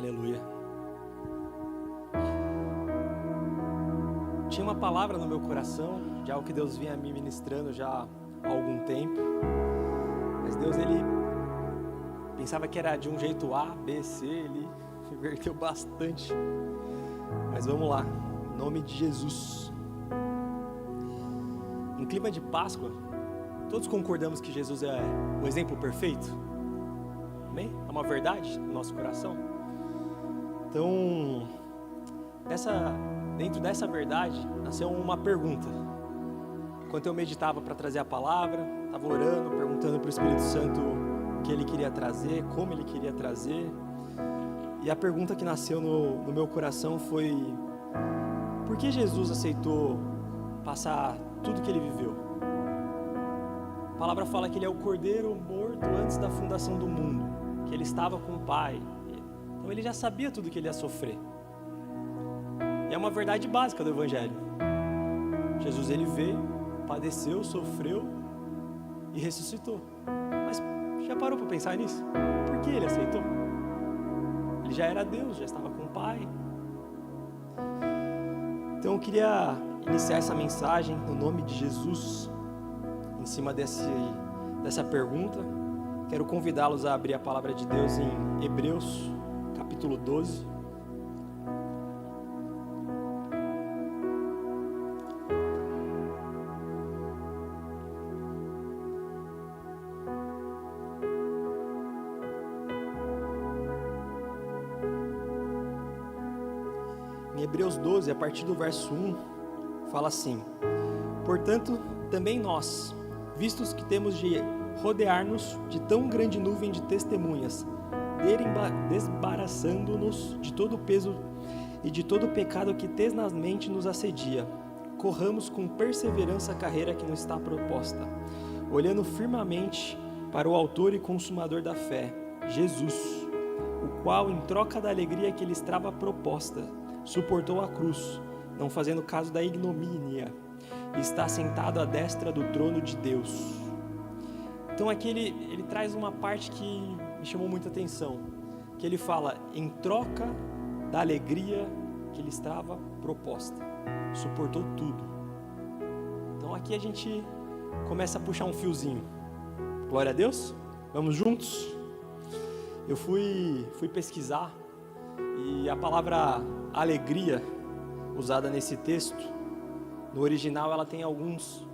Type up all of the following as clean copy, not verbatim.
Aleluia. Tinha uma palavra no meu coração, de algo que Deus vinha me ministrando já há algum tempo. Mas Deus, Ele pensava que era de um jeito A, B, C, Ele inverteu bastante. Mas vamos lá, em nome de Jesus. Em clima de Páscoa, todos concordamos que Jesus é o exemplo perfeito? Amém? É uma verdade no nosso coração? Então, dentro dessa verdade, nasceu uma pergunta. Enquanto eu meditava para trazer a palavra, estava orando, perguntando para o Espírito Santo o que Ele queria trazer, como Ele queria trazer. E a pergunta que nasceu no meu coração foi: por que Jesus aceitou passar tudo que Ele viveu? A palavra fala que Ele é o Cordeiro morto antes da fundação do mundo, que Ele estava com o Pai. Então Ele já sabia tudo que Ele ia sofrer. E é uma verdade básica do Evangelho. Jesus, Ele veio, padeceu, sofreu e ressuscitou. Mas já parou para pensar nisso? Por que Ele aceitou? Ele já era Deus, já estava com o Pai. Então eu queria iniciar essa mensagem no nome de Jesus, em cima dessa pergunta. Quero convidá-los a abrir a palavra de Deus em Hebreus, capítulo 12. Em Hebreus 12, a partir do verso 1, fala assim: portanto, também nós, vistos que temos de rodear-nos de tão grande nuvem de testemunhas, desembaraçando-nos de todo o peso e de todo o pecado que tenazmente nos assedia, corramos com perseverança a carreira que nos está proposta, olhando firmemente para o autor e consumador da fé, Jesus, o qual, em troca da alegria que lhe estava proposta, suportou a cruz, não fazendo caso da ignomínia, e está sentado à destra do trono de Deus. Então aqui ele traz uma parte que me chamou muita atenção, que ele fala: em troca da alegria que lhe estava proposta, suportou tudo. Então aqui a gente começa a puxar um fiozinho. Glória a Deus? Vamos juntos? Eu fui pesquisar, e a palavra alegria usada nesse texto, no original, ela tem alguns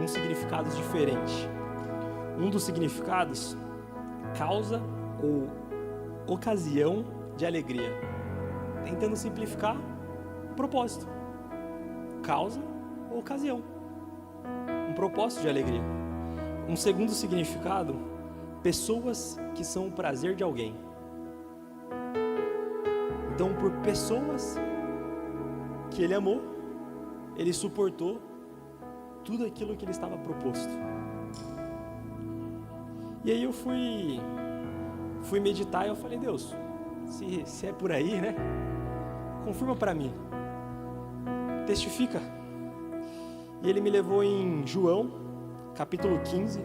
significados diferentes. Um dos significados, causa ou ocasião de alegria. Tentando simplificar, o propósito. Causa ou ocasião. Um propósito de alegria. Um segundo significado, pessoas que são o prazer de alguém. Então, por pessoas que ele amou, ele suportou tudo aquilo que ele estava proposto. E aí eu fui meditar e eu falei: Deus, se é por aí, né? Confirma para mim. Testifica. E ele me levou em João, capítulo 15.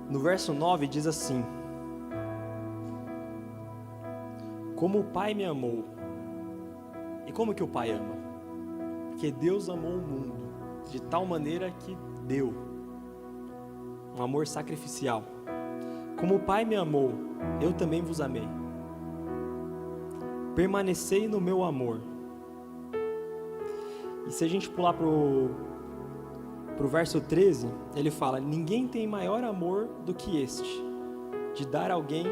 No verso 9 diz assim: como o Pai me amou. E como que o Pai ama? Porque Deus amou o mundo de tal maneira que deu um amor sacrificial. Como o Pai me amou, eu também vos amei. Permanecei no meu amor. E se a gente pular pro verso 13, ele fala: ninguém tem maior amor do que este, de dar a alguém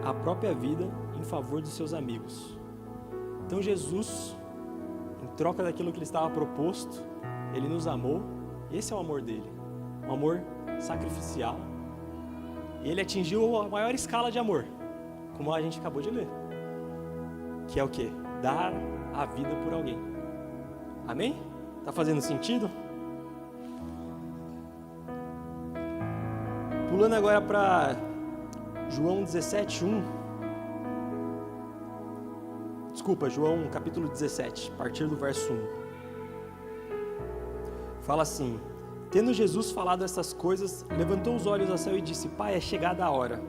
a própria vida em favor dos seus amigos. Então Jesus, em troca daquilo que lhe estava proposto, ele nos amou. Esse é o amor dele, um amor sacrificial. E ele atingiu a maior escala de amor, como a gente acabou de ler, que é o quê? Dar a vida por alguém. Amém? Tá fazendo sentido? Pulando agora para João 17:1. João capítulo 17, a partir do verso 1. Fala assim: tendo Jesus falado essas coisas, levantou os olhos ao céu e disse: Pai, é chegada a hora.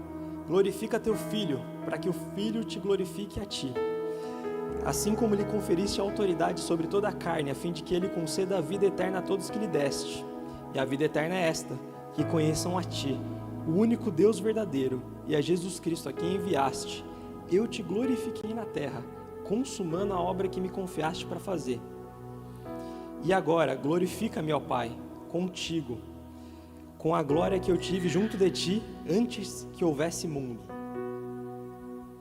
Glorifica teu Filho, para que o Filho te glorifique a ti. Assim como lhe conferiste autoridade sobre toda a carne, a fim de que ele conceda a vida eterna a todos que lhe deste. E a vida eterna é esta, que conheçam a ti, o único Deus verdadeiro, e a Jesus Cristo a quem enviaste. Eu te glorifiquei na terra, consumando a obra que me confiaste para fazer. E agora, glorifica-me, ó Pai, contigo, com a glória que eu tive junto de ti, antes que houvesse mundo.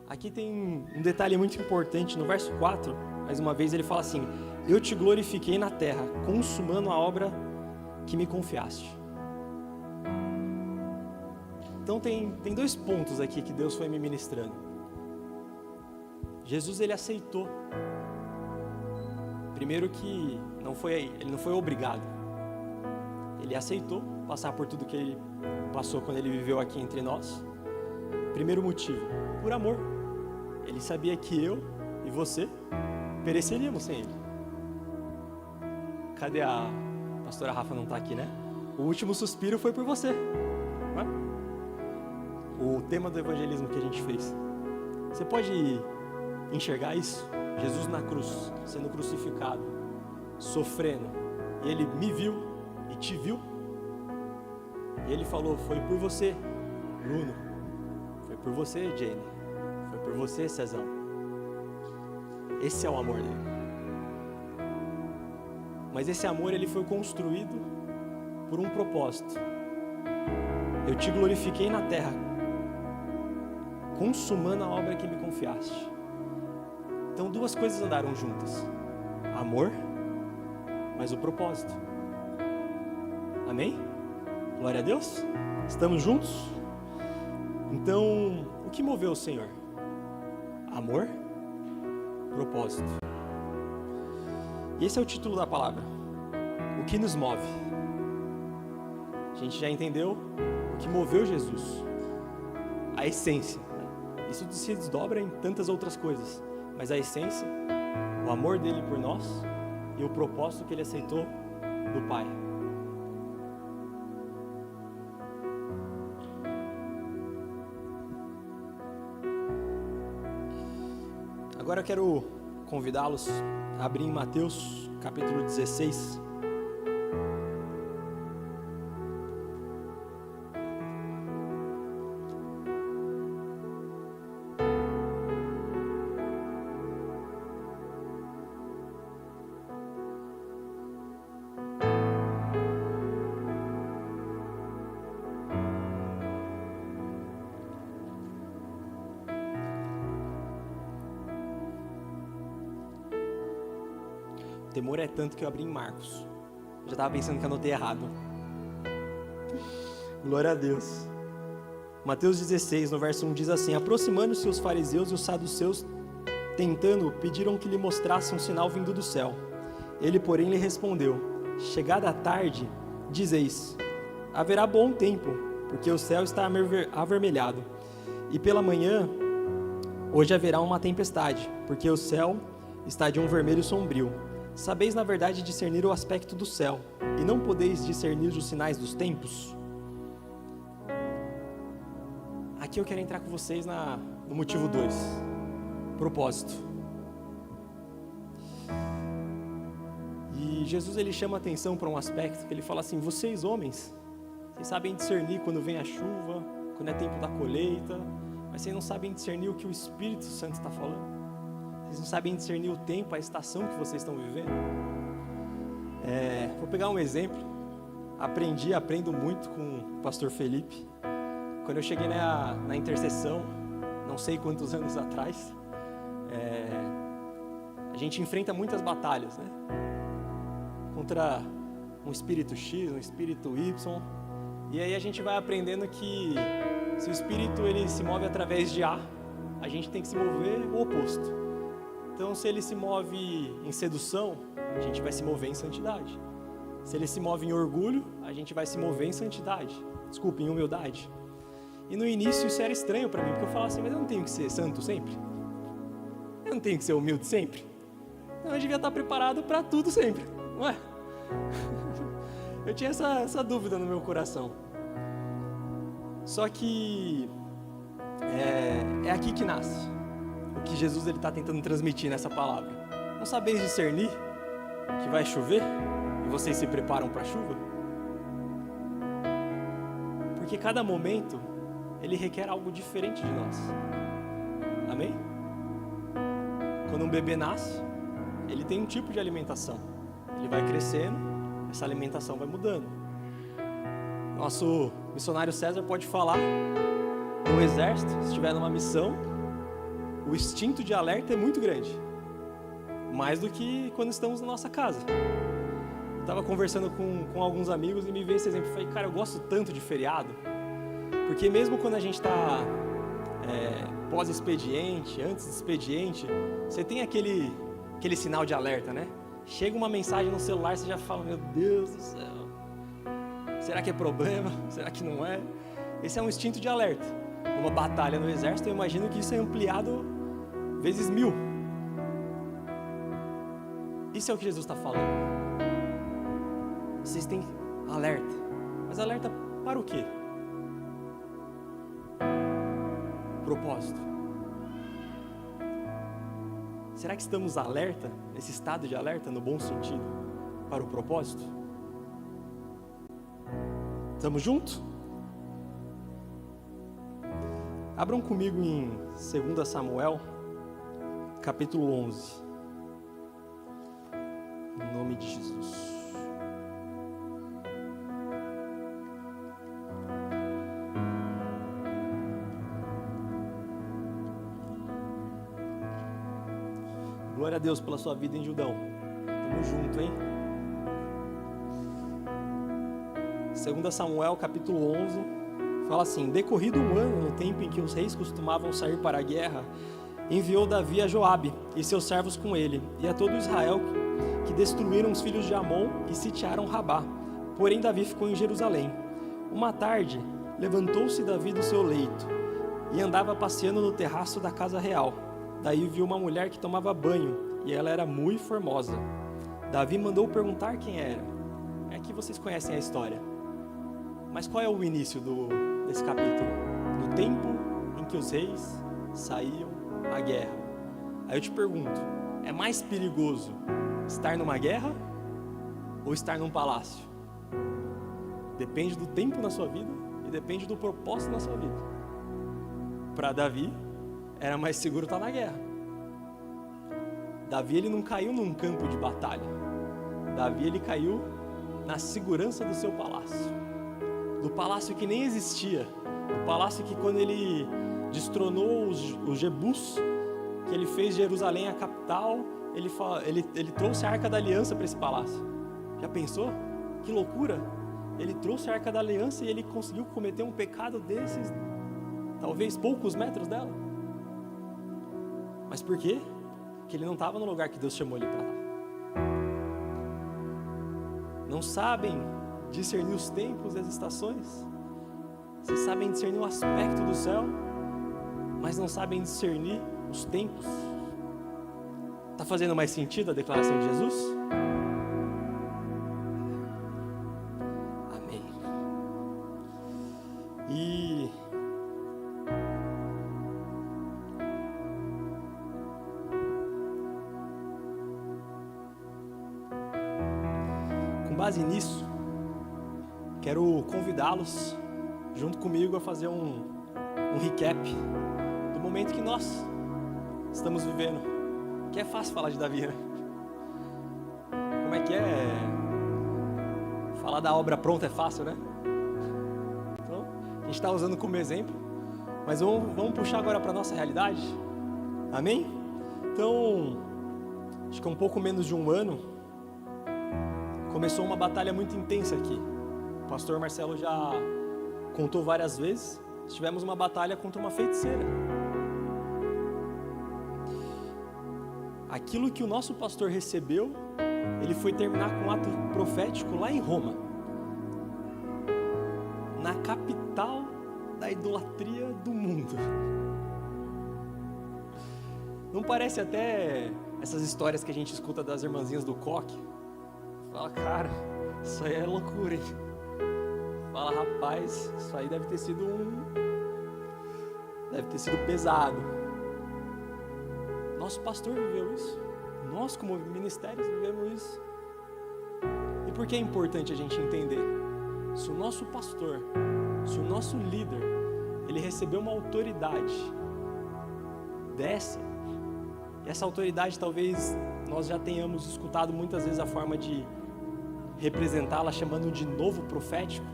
Aqui tem um detalhe muito importante, no verso 4, mais uma vez ele fala assim: eu te glorifiquei na terra, consumando a obra que me confiaste. Então tem dois pontos aqui que Deus foi me ministrando. Jesus, ele aceitou. Primeiro que ele não foi obrigado. Ele aceitou passar por tudo que ele passou quando ele viveu aqui entre nós. Primeiro motivo, por amor. Ele sabia que eu e você pereceríamos sem ele. Cadê a pastora Rafa? Não está aqui, né? O último suspiro foi por você, não é? O tema do evangelismo que a gente fez. Você pode enxergar isso? Jesus na cruz, sendo crucificado, sofrendo, e ele me viu e te viu. E ele falou: foi por você, Bruno, foi por você, Jane, foi por você, Cezão. Esse é o amor dele. Mas esse amor, ele foi construído por um propósito. Eu te glorifiquei na terra, consumando a obra que me confiaste. Então duas coisas andaram juntas: amor, mas o propósito. Amém? Glória a Deus? Estamos juntos? Então, o que moveu o Senhor? Amor, propósito. E esse é o título da palavra: o que nos move. A gente já entendeu o que moveu Jesus, a essência. Isso se desdobra em tantas outras coisas, mas a essência, o amor dele por nós e o propósito que ele aceitou do Pai. Agora eu quero convidá-los a abrir em Mateus capítulo 16. O temor é tanto que eu abri em Marcos. Eu já estava pensando que anotei errado. Glória a Deus. Mateus 16, no verso 1 diz assim: aproximando-se os fariseus e os saduceus, tentando, pediram que lhe mostrasse um sinal vindo do céu. Ele, porém, lhe respondeu: chegada a tarde, dizeis: haverá bom tempo, porque o céu está avermelhado. E pela manhã, hoje haverá uma tempestade, porque o céu está de um vermelho sombrio. Sabeis, na verdade, discernir o aspecto do céu, e não podeis discernir os sinais dos tempos? Aqui eu quero entrar com vocês no motivo 2, propósito. E Jesus, ele chama a atenção para um aspecto que ele fala assim: vocês homens, vocês sabem discernir quando vem a chuva, quando é tempo da colheita, mas vocês não sabem discernir o que o Espírito Santo está falando. Vocês não sabem discernir o tempo, a estação que vocês estão vivendo. Vou pegar um exemplo. Aprendo muito com o pastor Felipe. Quando eu cheguei na intercessão, não sei quantos anos atrás, a gente enfrenta muitas batalhas, né? Contra um espírito X, um espírito Y. E aí a gente vai aprendendo que se o espírito ele se move através de A, a gente tem que se mover o oposto. Então, se ele se move em sedução, a gente vai se mover em santidade. Se ele se move em orgulho, a gente vai se mover em santidade. Desculpa, em humildade. E no início isso era estranho para mim, porque eu falava assim: mas eu não tenho que ser santo sempre? Eu não tenho que ser humilde sempre? Eu devia estar preparado para tudo sempre, não é? Eu tinha essa dúvida no meu coração. Só que é aqui que nasce o que Jesus está tentando transmitir nessa palavra. Não sabeis discernir que vai chover e vocês se preparam para a chuva? Porque cada momento ele requer algo diferente de nós. Amém? Quando um bebê nasce, ele tem um tipo de alimentação. Ele vai crescendo, essa alimentação vai mudando. Nosso missionário César pode falar, no exército, se estiver numa missão, o instinto de alerta é muito grande. Mais do que quando estamos na nossa casa. Eu estava conversando com alguns amigos e me veio esse exemplo. Eu falei, cara, eu gosto tanto de feriado, porque mesmo quando a gente está pós-expediente, antes do expediente, você tem aquele sinal de alerta, né? Chega uma mensagem no celular, você já fala, meu Deus do céu, será que é problema? Será que não é? Esse é um instinto de alerta. Numa batalha no exército, eu imagino que isso é ampliado vezes 1000. Isso é o que Jesus está falando. Vocês têm alerta. Mas alerta para o quê? Propósito. Será que estamos alerta, nesse estado de alerta, no bom sentido, para o propósito? Estamos juntos? Abram comigo em 2 Samuel, capítulo 11. Em nome de Jesus. Glória a Deus pela sua vida em Judão. Tamo junto, hein? 2 Samuel, capítulo 11, fala assim: decorrido um ano, no tempo em que os reis costumavam sair para a guerra, enviou Davi a Joabe e seus servos com ele, e a todo Israel, que destruíram os filhos de Amon e sitiaram Rabá. Porém Davi ficou em Jerusalém. Uma tarde, levantou-se Davi do seu leito, e andava passeando no terraço da casa real. Daí viu uma mulher que tomava banho, e ela era muito formosa. Davi mandou perguntar quem era. É que vocês conhecem a história. Mas qual é o início desse capítulo? No tempo em que os reis saíam à guerra. Aí eu te pergunto, é mais perigoso estar numa guerra ou estar num palácio? Depende do tempo na sua vida e depende do propósito na sua vida. Para Davi, era mais seguro estar na guerra. Davi, ele não caiu num campo de batalha. Davi, ele caiu na segurança do seu palácio. Do palácio que nem existia. Do palácio que, quando ele destronou os Jebus, que ele fez Jerusalém a capital, ele trouxe a Arca da Aliança para esse palácio. Já pensou? Que loucura! Ele trouxe a Arca da Aliança e ele conseguiu cometer um pecado desses, talvez poucos metros dela. Mas por quê? Porque ele não estava no lugar que Deus chamou ele para estar. Não sabem discernir os tempos e as estações? Vocês sabem discernir o aspecto do céu, mas não sabem discernir os tempos? Está fazendo mais sentido a declaração de Jesus? Amém. E com base nisso, quero convidá-los, junto comigo, a fazer um recap do momento que nós estamos vivendo. Que é fácil falar de Davi, né? Como é que é? Falar da obra pronta é fácil, né? Então, a gente está usando como exemplo, mas vamos puxar agora para a nossa realidade. Amém? Então, acho que há um pouco menos de um ano, começou uma batalha muito intensa aqui. O pastor Marcelo já contou várias vezes. Tivemos uma batalha contra uma feiticeira. Aquilo que o nosso pastor recebeu, ele foi terminar com um ato profético lá em Roma, na capital da idolatria do mundo. Não parece até essas histórias que a gente escuta das irmãzinhas do coque? Fala, cara, isso aí é loucura, hein? Fala, rapaz, isso aí deve ter sido pesado. Nosso pastor viveu isso. Nós, como ministérios, vivemos isso. E por que é importante a gente entender? Se o nosso pastor, se o nosso líder, ele recebeu uma autoridade dessa, e essa autoridade talvez nós já tenhamos escutado muitas vezes a forma de representá-la chamando de novo profético.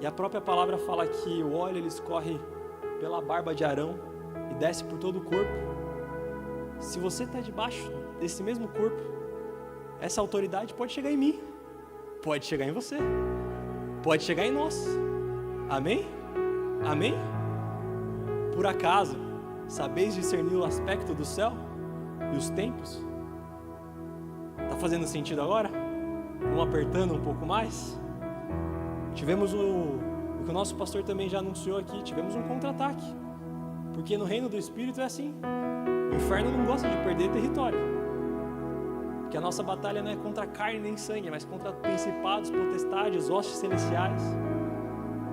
E a própria palavra fala que o óleo ele escorre pela barba de Arão e desce por todo o corpo. Se você está debaixo desse mesmo corpo, essa autoridade pode chegar em mim, pode chegar em você, pode chegar em nós. Amém? Amém? Por acaso, sabeis discernir o aspecto do céu e os tempos? Está fazendo sentido agora? Vamos apertando um pouco mais? Tivemos o que o nosso pastor também já anunciou aqui, tivemos um contra-ataque. Porque no reino do Espírito é assim. O inferno não gosta de perder território. Porque a nossa batalha não é contra carne nem sangue, mas contra principados, potestades, hostes celestiais.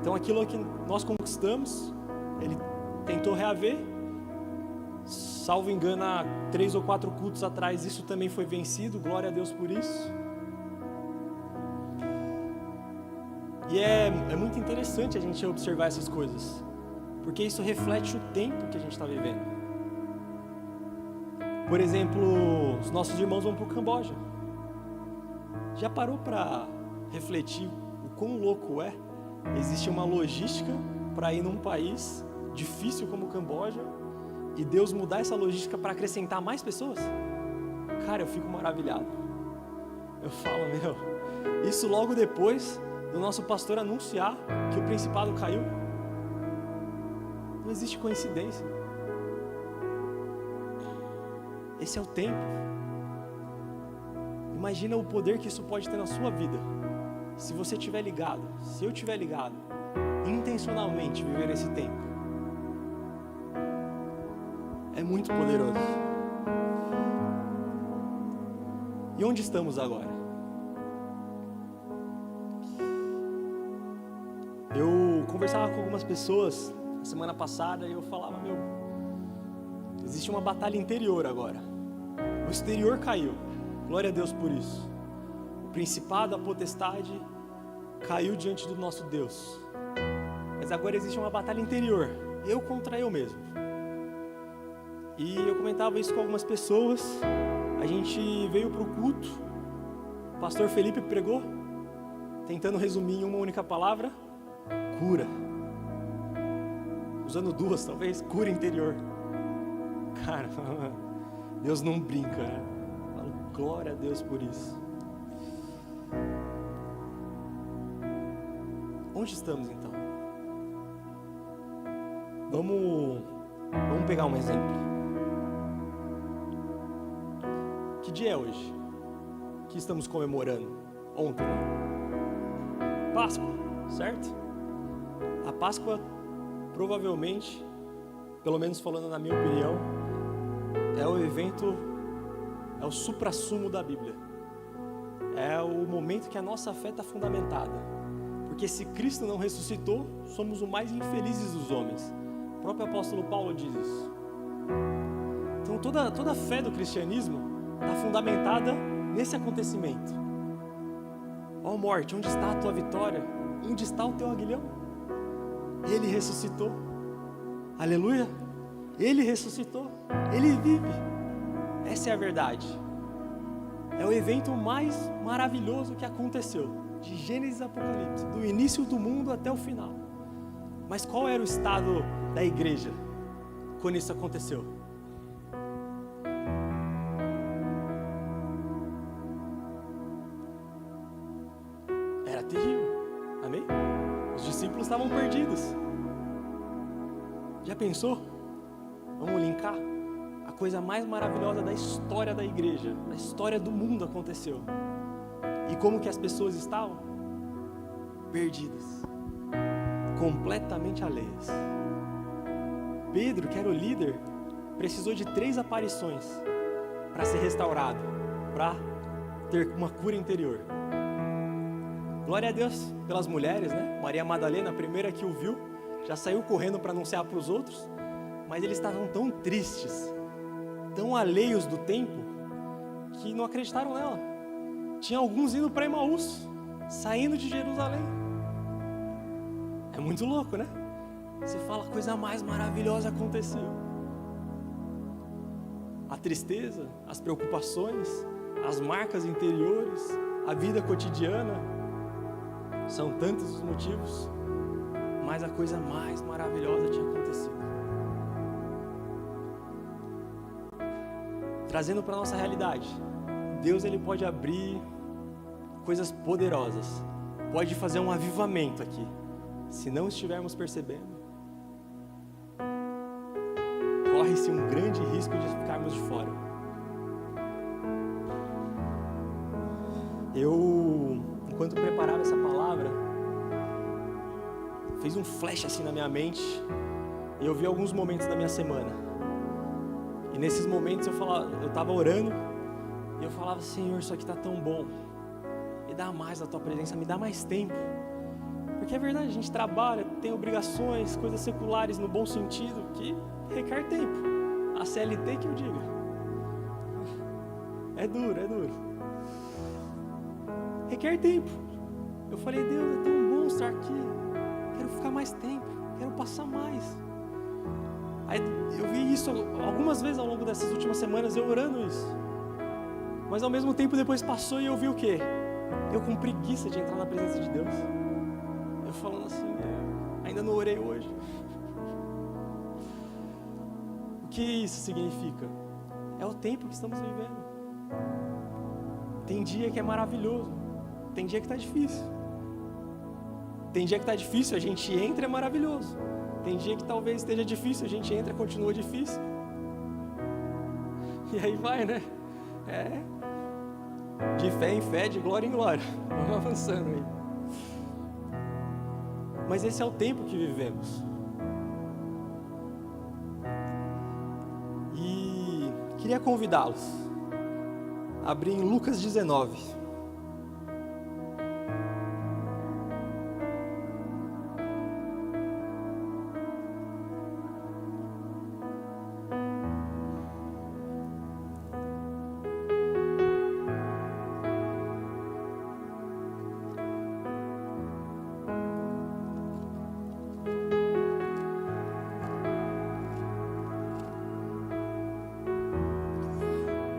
Então aquilo que nós conquistamos, ele tentou reaver. Salvo engano, há 3 ou 4 cultos atrás, isso também foi vencido. Glória a Deus por isso. E é muito interessante a gente observar essas coisas, porque isso reflete o tempo que a gente está vivendo. Por exemplo, os nossos irmãos vão para o Camboja. Já parou para refletir o quão louco é? Existe uma logística para ir num país difícil como o Camboja e Deus mudar essa logística para acrescentar mais pessoas? Cara, eu fico maravilhado. Eu falo, isso logo depois do nosso pastor anunciar que o principado caiu. Não existe coincidência. Esse é o tempo. Imagina o poder que isso pode ter na sua vida. Se você estiver ligado, se eu estiver ligado, intencionalmente viver esse tempo. É muito poderoso. E onde estamos agora? Eu conversava com algumas pessoas na semana passada e eu falava, existe uma batalha interior agora. O exterior caiu, glória a Deus por isso. O principado, a potestade caiu diante do nosso Deus. Mas agora existe uma batalha interior, eu contra eu mesmo. E eu comentava isso com algumas pessoas. A gente veio para o culto, o pastor Felipe pregou, tentando resumir em uma única palavra: cura. Usando 2 talvez, cura interior. Cara, Deus não brinca, né? Falo, glória a Deus por isso. Onde estamos então? Vamos pegar um exemplo. Que dia é hoje? Que estamos comemorando? Ontem, né? Páscoa, certo? A Páscoa, provavelmente, pelo menos falando na minha opinião, é o evento, é o suprassumo da Bíblia. É o momento que a nossa fé está fundamentada. Porque se Cristo não ressuscitou, somos os mais infelizes dos homens. O próprio apóstolo Paulo diz isso. Então toda a fé do cristianismo está fundamentada nesse acontecimento. Ó morte, onde está a tua vitória? Onde está o teu aguilhão? Ele ressuscitou. Aleluia. Ele ressuscitou. Ele vive. Essa é a verdade. É o evento mais maravilhoso que aconteceu, de Gênesis a Apocalipse, do início do mundo até o final. Mas qual era o estado da igreja quando isso aconteceu? Era terrível. Amém? Os discípulos estavam perdidos. Já pensou? Vamos linkar? A coisa mais maravilhosa da história da igreja, da história do mundo aconteceu. E como que as pessoas estavam? Perdidas. Completamente alheias. Pedro, que era o líder, precisou de 3 aparições para ser restaurado, para ter uma cura interior. Glória a Deus pelas mulheres, né? Maria Madalena, a primeira que o viu, já saiu correndo para anunciar para os outros, mas eles estavam tão tristes, tão alheios do tempo, que não acreditaram nela. Tinha alguns indo para Emaús, saindo de Jerusalém. É muito louco, né? Você fala, a coisa mais maravilhosa aconteceu. A tristeza, as preocupações, as marcas interiores, a vida cotidiana, são tantos os motivos, mas a coisa mais maravilhosa tinha acontecido. Trazendo para a nossa realidade, Deus ele pode abrir coisas poderosas, pode fazer um avivamento aqui, se não estivermos percebendo, corre-se um grande risco de ficarmos de fora. Eu, enquanto preparava essa palavra, fez um flash assim na minha mente, e eu vi alguns momentos da minha semana. E nesses momentos eu estava orando, e eu falava, Senhor, isso aqui está tão bom, me dá mais da Tua presença, me dá mais tempo. Porque é verdade, a gente trabalha, tem obrigações, coisas seculares no bom sentido, que requer tempo. A CLT que eu diga. É duro, é duro. Requer tempo. Eu falei, Deus, é tão bom estar aqui, quero ficar mais tempo, quero passar mais. Aí eu vi isso algumas vezes ao longo dessas últimas semanas, eu orando isso. Mas ao mesmo tempo depois passou e eu vi o quê? Eu com preguiça de entrar na presença de Deus. Eu falando assim, ainda não orei hoje. O que isso significa? É o tempo que estamos vivendo. Tem dia que é maravilhoso, tem dia que está difícil. Tem dia que está difícil, a gente entra, é maravilhoso. Tem dia que talvez esteja difícil, a gente entra, continua difícil. E aí vai, né? De fé em fé, de glória em glória. Vamos avançando aí. Mas esse é o tempo que vivemos. E queria convidá-los a abrir em Lucas 19.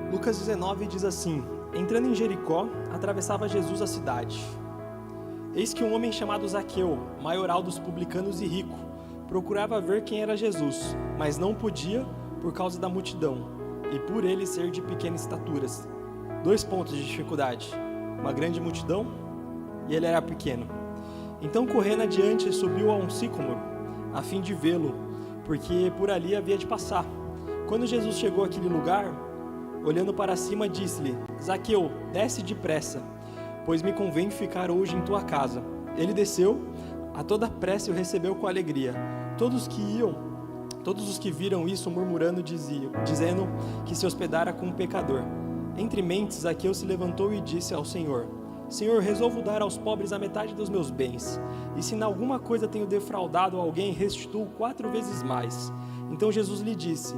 Lucas 19 diz assim: entrando em Jericó, atravessava Jesus a cidade. Eis que um homem chamado Zaqueu, maioral dos publicanos e rico, procurava ver quem era Jesus, mas não podia por causa da multidão, e por ele ser de pequena estatura. 2 pontos de dificuldade: uma grande multidão e ele era pequeno. Então, correndo adiante, subiu a um sicômoro, a fim de vê-lo, porque por ali havia de passar. Quando Jesus chegou àquele lugar, olhando para cima, disse-lhe: Zaqueu, desce depressa, pois me convém ficar hoje em tua casa. Ele desceu, a toda pressa o recebeu com alegria. Todos os que viram isso murmurando dizendo que se hospedara com um pecador. Entre mentes, Zaqueu se levantou e disse ao Senhor: Senhor, resolvo dar aos pobres a metade dos meus bens, e se em alguma coisa tenho defraudado alguém, restituo 4 vezes mais. Então Jesus lhe disse: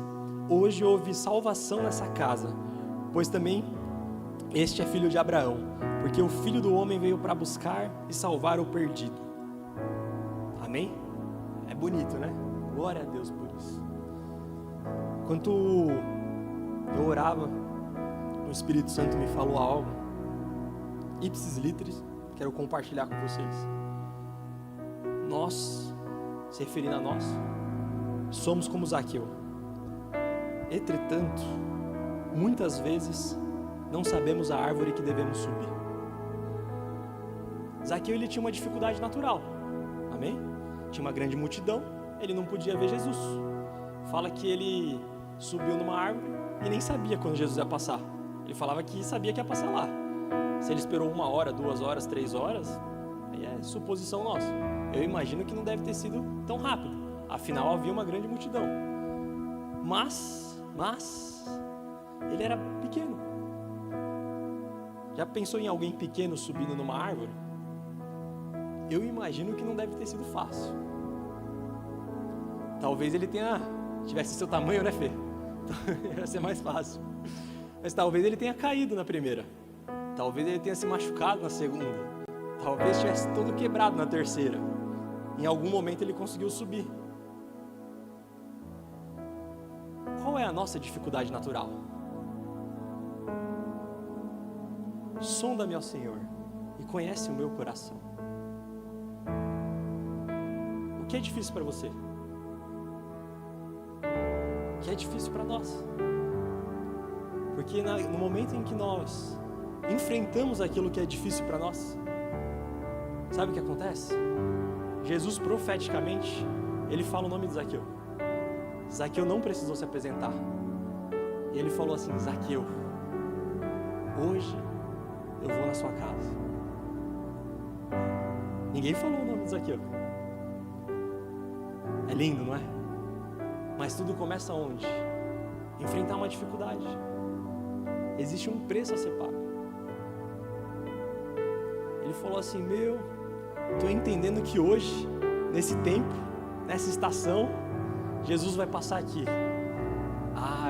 hoje houve salvação nessa casa, pois também este é filho de Abraão, porque o Filho do Homem veio para buscar e salvar o perdido. Amém? É bonito, né? Glória a Deus por isso. Enquanto eu orava, o Espírito Santo me falou algo, ipsis literis, quero compartilhar com vocês. Nós, se referindo a nós, somos como Zaqueu. Entretanto, muitas vezes não sabemos a árvore que devemos subir. Zaqueu, ele tinha uma dificuldade natural, amém? Tinha uma grande multidão, ele não podia ver Jesus. Fala que ele subiu numa árvore e nem sabia quando Jesus ia passar. Ele falava que sabia que ia passar lá. Se ele esperou 1 hora, 2 horas, 3 horas, aí é suposição nossa. Eu imagino que não deve ter sido tão rápido, afinal havia uma grande multidão. Mas mas ele era pequeno. Já pensou em alguém pequeno subindo numa árvore? Eu imagino que não deve ter sido fácil. Talvez ele tivesse seu tamanho, né, Fê? Ia ser mais fácil. Mas talvez ele tenha caído na primeira. Talvez ele tenha se machucado na segunda. Talvez estivesse todo quebrado na terceira. Em algum momento ele conseguiu subir. Qual é a nossa dificuldade natural? Sonda-me, ó Senhor, e conhece o meu coração. O que é difícil para você? O que é difícil para nós? Porque no momento em que nós enfrentamos aquilo que é difícil para nós, sabe o que acontece? Jesus profeticamente, ele fala o nome de Zaqueu. Zaqueu não precisou se apresentar. E ele falou assim: Zaqueu, hoje eu vou na sua casa. Ninguém falou o nome de Zaqueu. É lindo, não é? Mas tudo começa onde? Enfrentar uma dificuldade. Existe um preço a ser pago. Ele falou assim: estou entendendo que hoje, nesse tempo, nessa estação, Jesus vai passar aqui.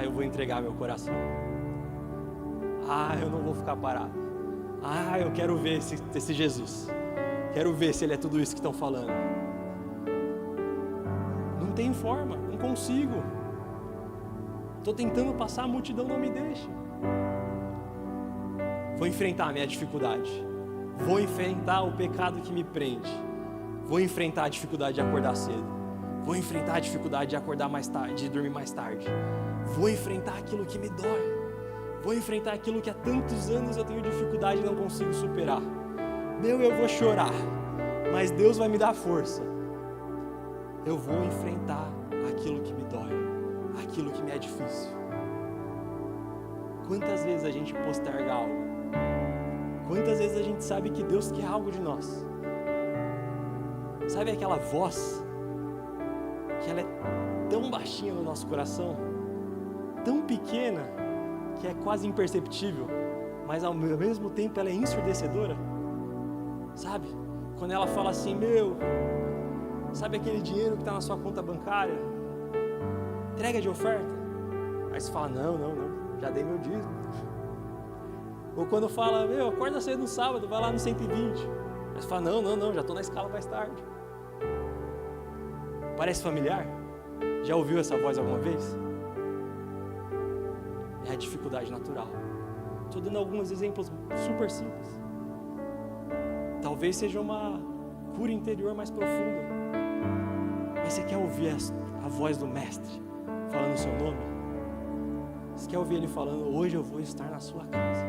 Eu vou entregar meu coração. Eu não vou ficar parado. Eu quero ver esse Jesus. Quero ver se ele é tudo isso que estão falando. Não tem forma, não consigo. Estou tentando passar, a multidão não me deixa. Vou enfrentar a minha dificuldade. Vou enfrentar o pecado que me prende. Vou enfrentar a dificuldade de acordar cedo. Vou enfrentar a dificuldade de acordar mais tarde, de dormir mais tarde. Vou enfrentar aquilo que me dói. Vou enfrentar aquilo que há tantos anos eu tenho dificuldade e não consigo superar. Eu vou chorar, mas Deus vai me dar força. Eu vou enfrentar aquilo que me dói, aquilo que me é difícil. Quantas vezes a gente posterga algo? Quantas vezes a gente sabe que Deus quer algo de nós? Sabe aquela voz que ela é tão baixinha no nosso coração, tão pequena, que é quase imperceptível, mas ao mesmo tempo ela é ensurdecedora? Sabe? Quando ela fala assim: sabe aquele dinheiro que está na sua conta bancária? Entrega de oferta. Aí você fala: não, já dei meu dízimo. Ou quando fala: acorda cedo no sábado, vai lá no 120. Aí você fala: não, já estou na escala mais tarde. Parece familiar? Já ouviu essa voz alguma vez? É a dificuldade natural. Estou dando alguns exemplos super simples. Talvez seja uma cura interior mais profunda. Mas você quer ouvir a voz do Mestre falando o seu nome? Você quer ouvir ele falando: hoje eu vou estar na sua casa.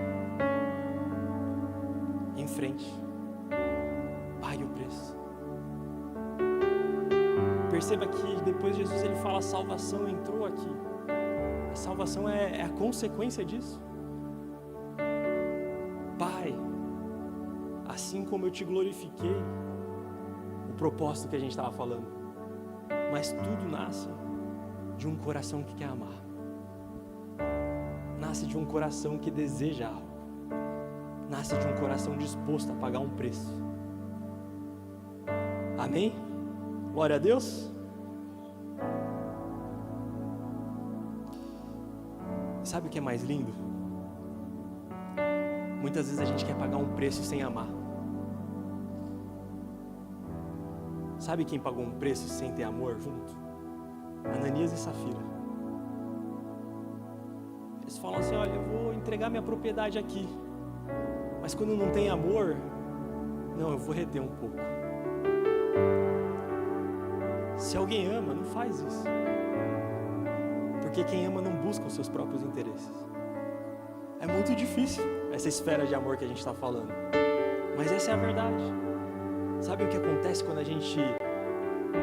Em frente. Pague o preço. Perceba que depois Jesus ele fala: a salvação entrou aqui. A salvação é a consequência disso. Pai, assim como eu te glorifiquei, o propósito que a gente estava falando, mas tudo nasce de um coração que quer amar, nasce de um coração que deseja algo, nasce de um coração disposto a pagar um preço. Amém? Glória a Deus. Sabe o que é mais lindo? Muitas vezes a gente quer pagar um preço sem amar. Sabe quem pagou um preço sem ter amor junto? Ananias e Safira. Eles falam assim: olha, eu vou entregar minha propriedade aqui, mas quando não tem amor, não, eu vou reter um pouco. Se alguém ama, não faz isso. Porque quem ama não busca os seus próprios interesses. É muito difícil essa esfera de amor que a gente está falando, mas essa é a verdade. Sabe o que acontece quando a gente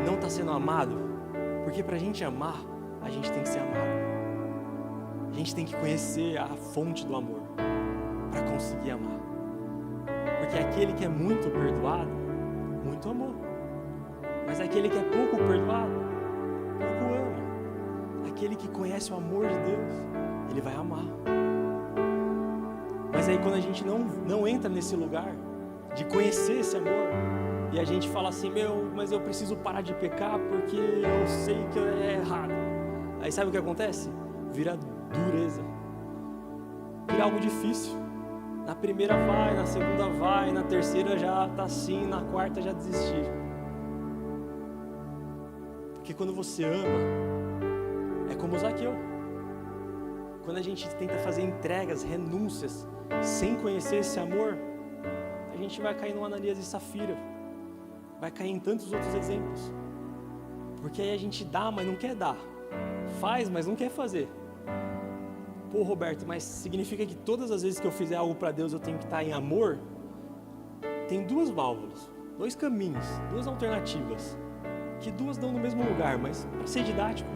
não está sendo amado? Porque para a gente amar, a gente tem que ser amado. A gente tem que conhecer a fonte do amor para conseguir amar. Porque aquele que é muito perdoado, muito amou. Mas aquele que é pouco perdoado, pouco ama. aquele que conhece o amor de Deus, ele vai amar. Mas aí quando a gente não entra nesse lugar de conhecer esse amor, e a gente fala assim, mas eu preciso parar de pecar porque eu sei que é errado. Aí sabe o que acontece? Vira dureza, vira algo difícil. Na primeira vai, na segunda vai, na terceira já está assim, na quarta já desistir. Porque quando você ama, é como Zaqueu. Quando a gente tenta fazer entregas, renúncias, sem conhecer esse amor, a gente vai cair no Ananias e Safira, vai cair em tantos outros exemplos. Porque aí a gente dá, mas não quer dar, faz, mas não quer fazer. Pô, Roberto, mas significa que todas as vezes que eu fizer algo para Deus eu tenho que estar em amor? Tem duas válvulas, dois caminhos, duas alternativas, que duas dão no mesmo lugar, mas para ser didático,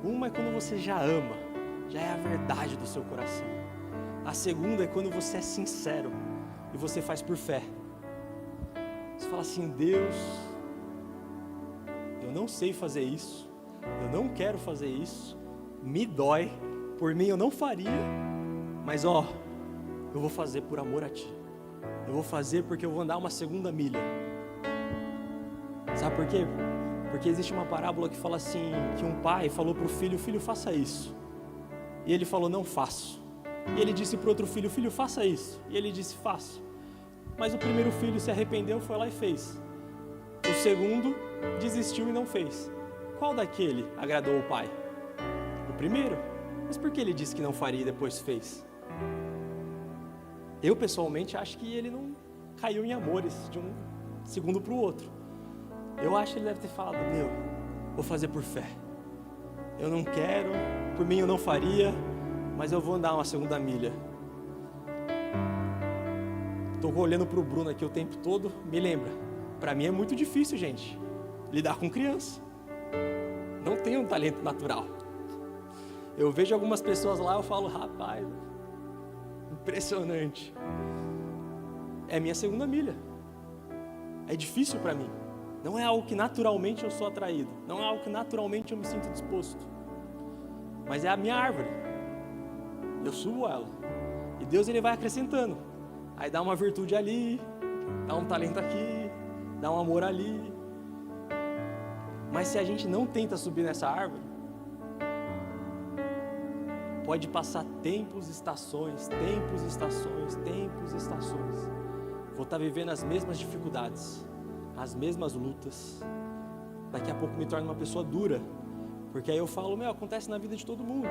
uma é quando você já ama, já é a verdade do seu coração. A segunda é quando você é sincero e você faz por fé. Você fala assim, Deus, eu não sei fazer isso, eu não quero fazer isso, me dói, por mim eu não faria, mas eu vou fazer por amor a Ti. Eu vou fazer porque eu vou andar uma segunda milha. Sabe por quê? Porque existe uma parábola que fala assim, que um pai falou para o filho, filho, faça isso. E ele falou, não faço. E ele disse para o outro filho, filho, faça isso. E ele disse, faço. Mas o primeiro filho se arrependeu, foi lá e fez. O segundo desistiu e não fez. Qual daquele agradou o pai? O primeiro. Mas por que ele disse que não faria e depois fez? Eu pessoalmente acho que ele não caiu em amores de um segundo para o outro. Eu acho que ele deve ter falado, vou fazer por fé. Eu não quero, por mim eu não faria, mas eu vou andar uma segunda milha. Estou olhando para o Bruno aqui o tempo todo, me lembra, para mim é muito difícil, gente, lidar com criança. Não tenho um talento natural. Eu vejo algumas pessoas lá, eu falo, rapaz, impressionante. É minha segunda milha. É difícil para mim. Não é algo que naturalmente eu sou atraído. Não é algo que naturalmente eu me sinto disposto. Mas é a minha árvore. Eu subo ela. E Deus ele vai acrescentando. Aí dá uma virtude ali, dá um talento aqui, dá um amor ali. Mas se a gente não tenta subir nessa árvore, pode passar tempos, estações, tempos, estações, tempos, estações. Vou estar vivendo as mesmas dificuldades, as mesmas lutas. Daqui a pouco me torno uma pessoa dura, porque aí eu falo, acontece na vida de todo mundo,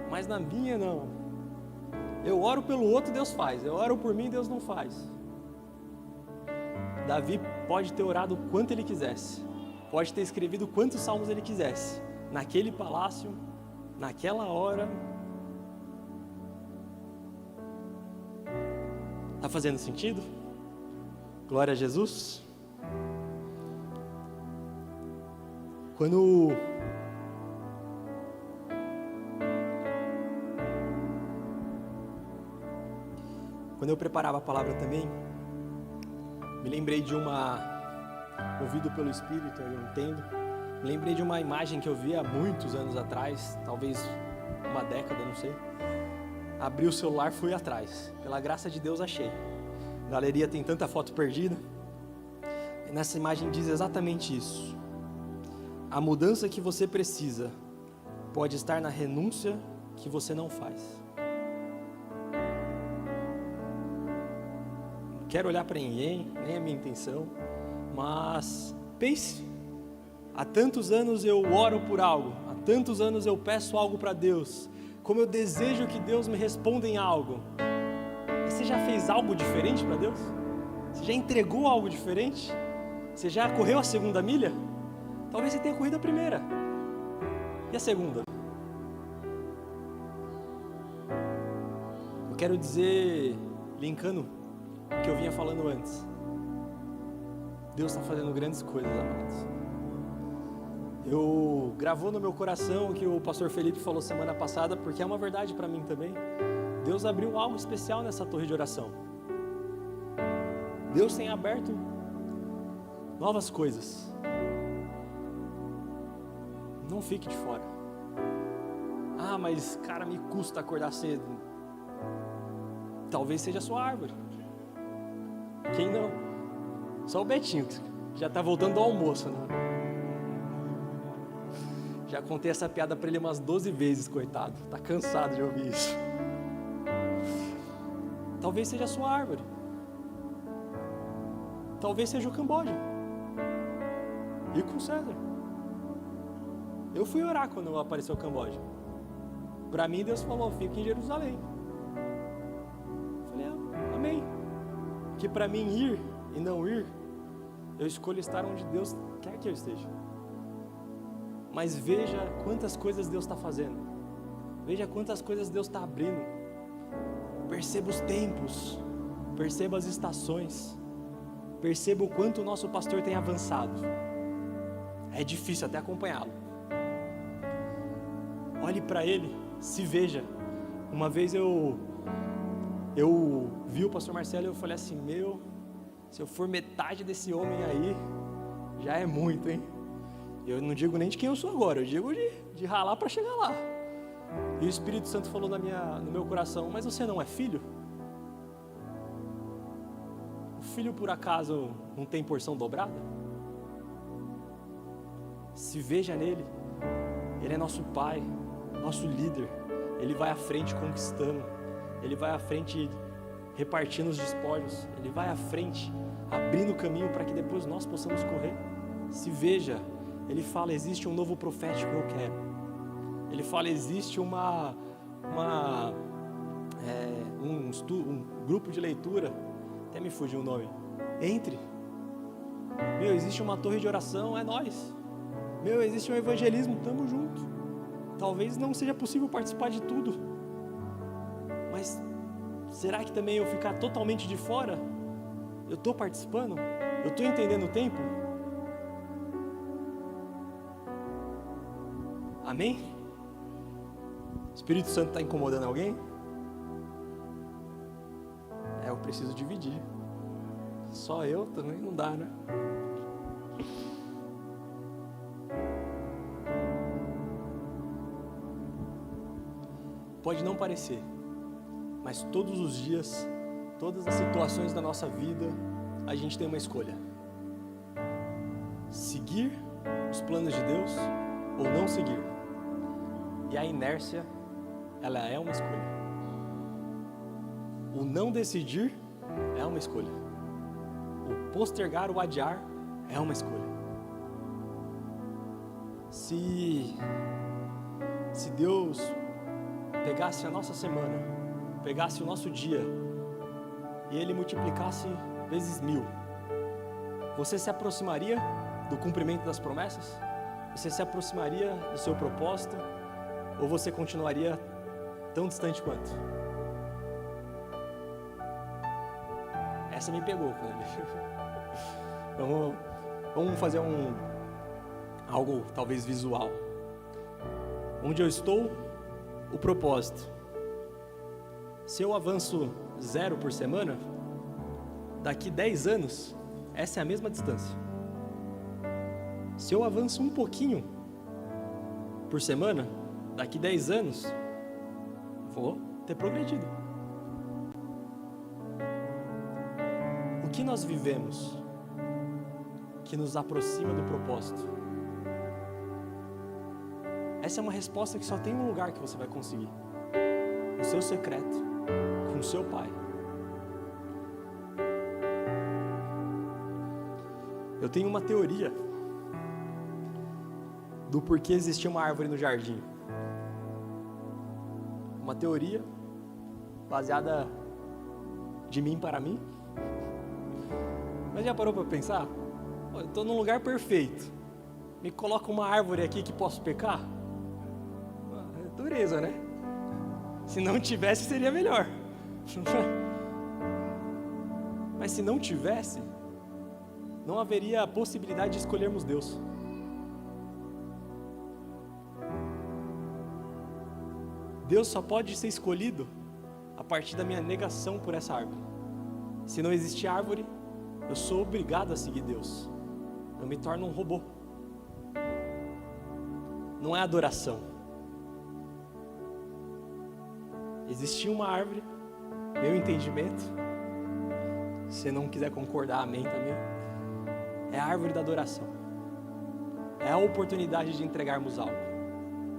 mas na minha não. Eu oro pelo outro, Deus faz. Eu oro por mim, Deus não faz. Davi pode ter orado o quanto ele quisesse, pode ter escrevido quantos salmos ele quisesse, naquele palácio, naquela hora. Está fazendo sentido? Glória a Jesus. Quando eu preparava a palavra também, me lembrei de movido pelo Espírito, eu entendo, me lembrei de uma imagem que eu vi há muitos anos atrás, talvez uma década, não sei. Abri o celular, fui atrás, pela graça de Deus achei. A galeria tem tanta foto perdida. E nessa imagem diz exatamente isso. A mudança que você precisa pode estar na renúncia que você não faz. Não quero olhar para ninguém, nem a minha intenção, mas pense. Há tantos anos eu oro por algo, há tantos anos eu peço algo para Deus, como eu desejo que Deus me responda em algo. Você já fez algo diferente para Deus? Você já entregou algo diferente? Você já correu a segunda milha? Talvez você tenha corrido a primeira. E a segunda? Eu quero dizer, linkando o que eu vinha falando antes. Deus está fazendo grandes coisas, amados. Gravou no meu coração o que o pastor Felipe falou semana passada, porque é uma verdade para mim também. Deus abriu algo especial nessa torre de oração. Deus tem aberto novas coisas. Não fique de fora. mas cara, me custa acordar cedo. Talvez seja a sua árvore. Quem não? Só o Betinho, que já está voltando do almoço, né? Já contei essa piada para ele umas 12 vezes, coitado. Está cansado de ouvir isso. Talvez seja a sua árvore. Talvez seja o Camboja. E com César. Eu fui orar quando apareceu o Camboja. Para mim, Deus falou, fica em Jerusalém. Eu falei, amém. Que para mim ir e não ir, eu escolho estar onde Deus quer que eu esteja. Mas veja quantas coisas Deus está fazendo. Veja quantas coisas Deus está abrindo. Perceba os tempos. Perceba as estações. Perceba o quanto o nosso pastor tem avançado. É difícil até acompanhá-lo. Olhe para ele, se veja. Uma vez eu vi o pastor Marcelo e eu falei assim, se eu for metade desse homem aí, já é muito, hein? Eu não digo nem de quem eu sou agora, eu digo de ralar para chegar lá. E o Espírito Santo falou no meu coração, mas você não é filho? O filho por acaso não tem porção dobrada? Se veja nele, ele é nosso pai, nosso líder, ele vai à frente conquistando, ele vai à frente repartindo os despojos, ele vai à frente abrindo o caminho para que depois nós possamos correr. Se veja, ele fala, existe um novo profético que eu quero. Ele fala, existe um grupo de leitura, até me fugiu o nome, entre. Existe uma torre de oração, é nós. Existe um evangelismo, tamo junto. Talvez não seja possível participar de tudo, mas será que também eu ficar totalmente de fora? Eu estou participando? Eu estou entendendo o tempo? Amém? O Espírito Santo está incomodando alguém? Eu preciso dividir. Só eu também não dá, né? Pode não parecer, mas todos os dias, todas as situações da nossa vida, a gente tem uma escolha. Seguir os planos de Deus ou não seguir. E a inércia, ela é uma escolha. O não decidir é uma escolha. O postergar, o adiar é uma escolha. Se Deus pegasse a nossa semana, pegasse o nosso dia e Ele multiplicasse vezes 1000, você se aproximaria do cumprimento das promessas? Você se aproximaria do seu propósito? Ou você continuaria tão distante quanto? Essa me pegou, Vamos fazer algo talvez visual. Onde eu estou, o propósito. Se eu avanço 0 por semana, daqui 10 anos, essa é a mesma distância. Se eu avanço um pouquinho por semana, daqui 10 anos, vou ter progredido. O que nós vivemos que nos aproxima do propósito? Essa é uma resposta que só tem um lugar que você vai conseguir: o seu secreto, com o seu pai. Eu tenho uma teoria do porquê existia uma árvore no jardim. Uma teoria baseada de mim para mim. Mas já parou para pensar? Eu estou num lugar perfeito. Me coloca uma árvore aqui que posso pecar? É dureza, né? Se não tivesse, seria melhor. Mas se não tivesse, não haveria a possibilidade de escolhermos Deus. Deus só pode ser escolhido a partir da minha negação por essa árvore. Se não existe árvore, eu sou obrigado a seguir Deus. Eu me torno um robô. Não é adoração. existia uma árvore, meu entendimento, se você não quiser concordar, amém também, é a árvore da adoração. É a oportunidade de entregarmos algo.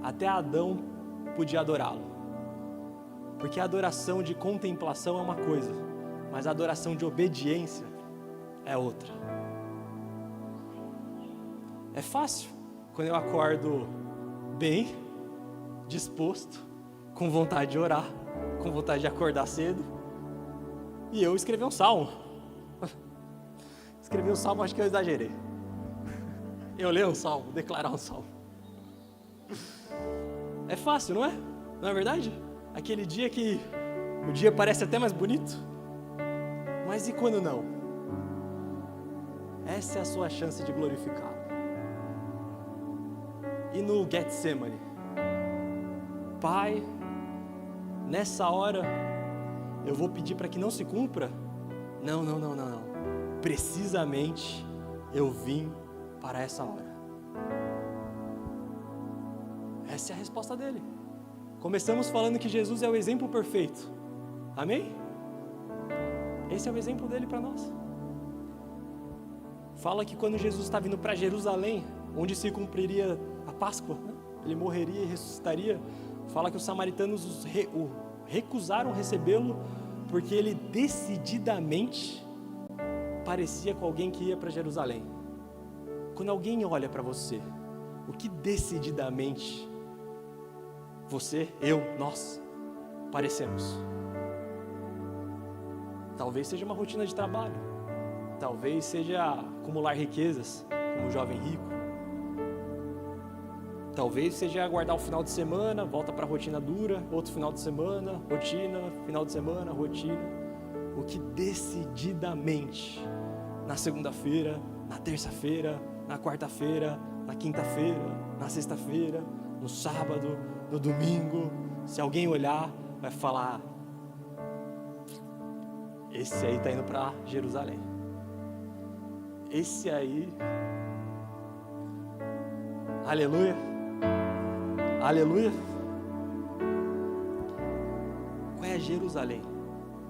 Até Adão podia adorá-lo. Porque a adoração de contemplação é uma coisa, mas a adoração de obediência é outra. É fácil quando eu acordo bem, disposto, com vontade de orar, com vontade de acordar cedo, e eu escrever um salmo. Escrever um salmo, acho que eu exagerei. Eu ler um salmo, declarar um salmo. É fácil, não é? Não é verdade? Aquele dia que o dia parece até mais bonito. Mas e quando não? Essa é a sua chance de glorificá-lo. E no Getsemane, Pai, nessa hora eu vou pedir para que não se cumpra? Não. Precisamente eu vim para essa hora. Essa é a resposta dele. Começamos falando que Jesus é o exemplo perfeito. Amém? Esse é o exemplo dele para nós. Fala que quando Jesus está vindo para Jerusalém, onde se cumpriria a Páscoa, né? Ele morreria e ressuscitaria. Fala que os samaritanos o recusaram recebê-lo porque ele decididamente parecia com alguém que ia para Jerusalém. Quando alguém olha para você, o que decididamente você, eu, nós parecemos? Talvez seja uma rotina de trabalho, talvez seja acumular riquezas, como um jovem rico, talvez seja aguardar o final de semana, volta para a rotina dura, outro final de semana, rotina, final de semana, rotina. O que decididamente, na segunda-feira, na terça-feira, na quarta-feira, na quinta-feira, na sexta-feira, no sábado, no domingo, se alguém olhar, vai falar: esse aí está indo para Jerusalém. Esse aí, aleluia, aleluia. Qual é Jerusalém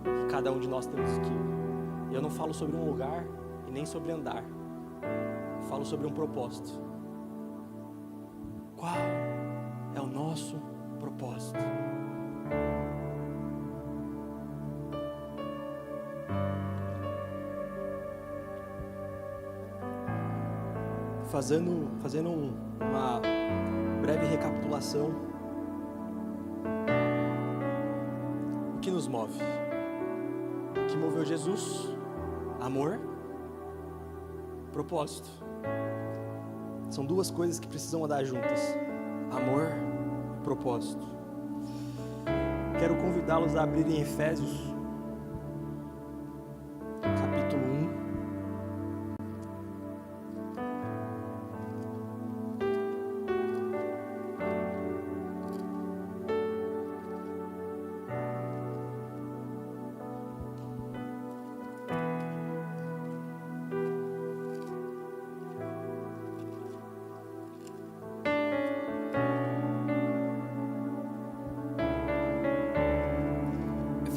que cada um de nós temos que ir? Eu não falo sobre um lugar e nem sobre andar, eu falo sobre um propósito. Qual é o nosso propósito? Fazendo uma breve recapitulação, o que nos move? O que moveu Jesus? Amor, propósito. São duas coisas que precisam andar juntas: amor, propósito. Quero convidá-los a abrirem Efésios, capítulo 1.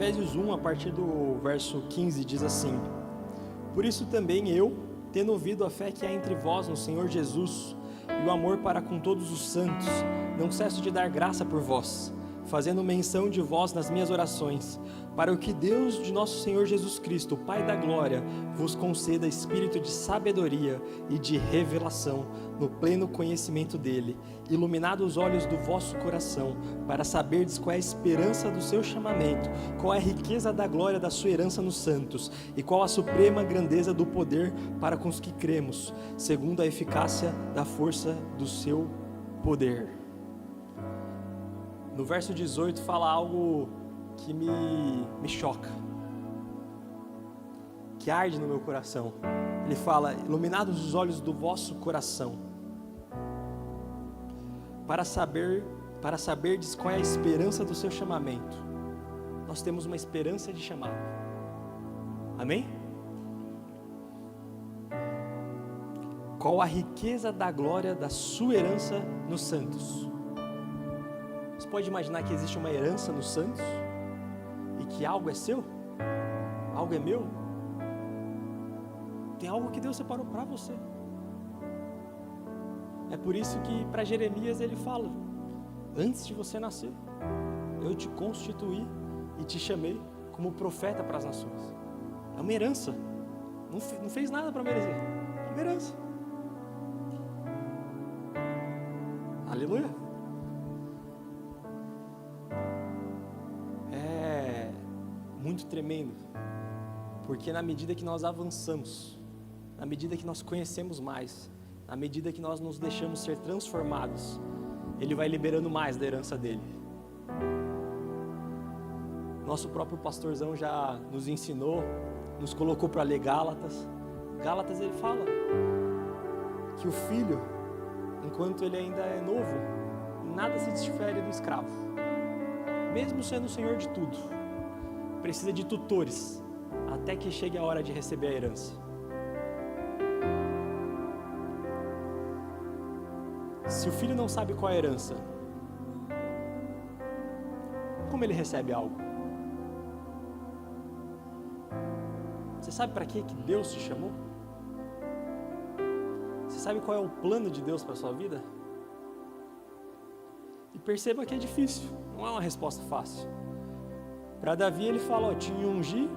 Efésios 1, a partir do verso 15, diz assim: Por isso também eu, tendo ouvido a fé que há entre vós no Senhor Jesus, e o amor para com todos os santos, não cesso de dar graça por vós, fazendo menção de vós nas minhas orações, para o que Deus de nosso Senhor Jesus Cristo, Pai da glória, vos conceda espírito de sabedoria e de revelação, no pleno conhecimento dele, iluminado os olhos do vosso coração, para saberdes qual é a esperança do seu chamamento, qual é a riqueza da glória da sua herança nos santos, e qual a suprema grandeza do poder para com os que cremos, segundo a eficácia da força do seu poder. No verso 18 fala algo que me choca, que arde no meu coração. Ele fala: iluminados os olhos do vosso coração, para saberdes qual é a esperança do seu chamamento. Nós temos uma esperança de chamado. Amém? Qual a riqueza da glória da sua herança nos santos? Você pode imaginar que existe uma herança nos santos? que algo é seu? Algo é meu? Tem algo que Deus separou para você. É por isso que para Jeremias ele fala: antes de você nascer, eu te constituí e te chamei como profeta para as nações. É uma herança. Não fez nada para merecer. É uma herança. Aleluia. É muito tremendo, porque na medida que nós avançamos, na medida que nós conhecemos mais, na medida que nós nos deixamos ser transformados, Ele vai liberando mais da herança dele. Nosso próprio pastorzão já nos ensinou, nos colocou para ler Gálatas. Gálatas ele fala que o filho, enquanto ele ainda é novo, nada se difere do escravo. Mesmo sendo o senhor de tudo, precisa de tutores, até que chegue a hora de receber a herança. Se o filho não sabe qual é a herança, como ele recebe algo? Você sabe para que Deus te chamou? Você sabe qual é o plano de Deus para a sua vida? E perceba que é difícil, não é uma resposta fácil. Para Davi ele fala, te ungi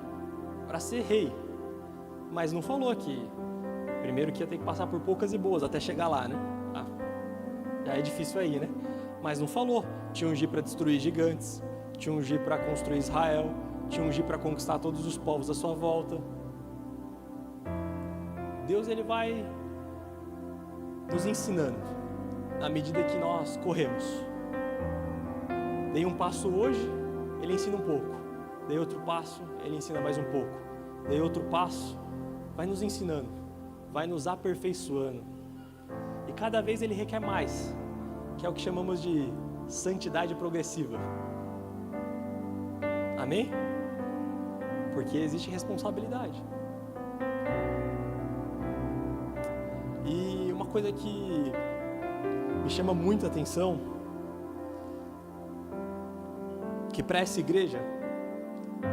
para ser rei, mas não falou que primeiro que ia ter que passar por poucas e boas até chegar lá, né? Já é difícil aí, né? Mas não falou, te ungi para destruir gigantes, te ungi para construir Israel, te ungi para conquistar todos os povos à sua volta. Deus ele vai nos ensinando na medida que nós corremos. Dei um passo hoje, Ele ensina um pouco. Dei outro passo, Ele ensina mais um pouco. Dei outro passo, vai nos ensinando, vai nos aperfeiçoando. E cada vez Ele requer mais, que é o que chamamos de santidade progressiva. Amém? Porque existe responsabilidade. E uma coisa que me chama muita atenção, que para essa igreja,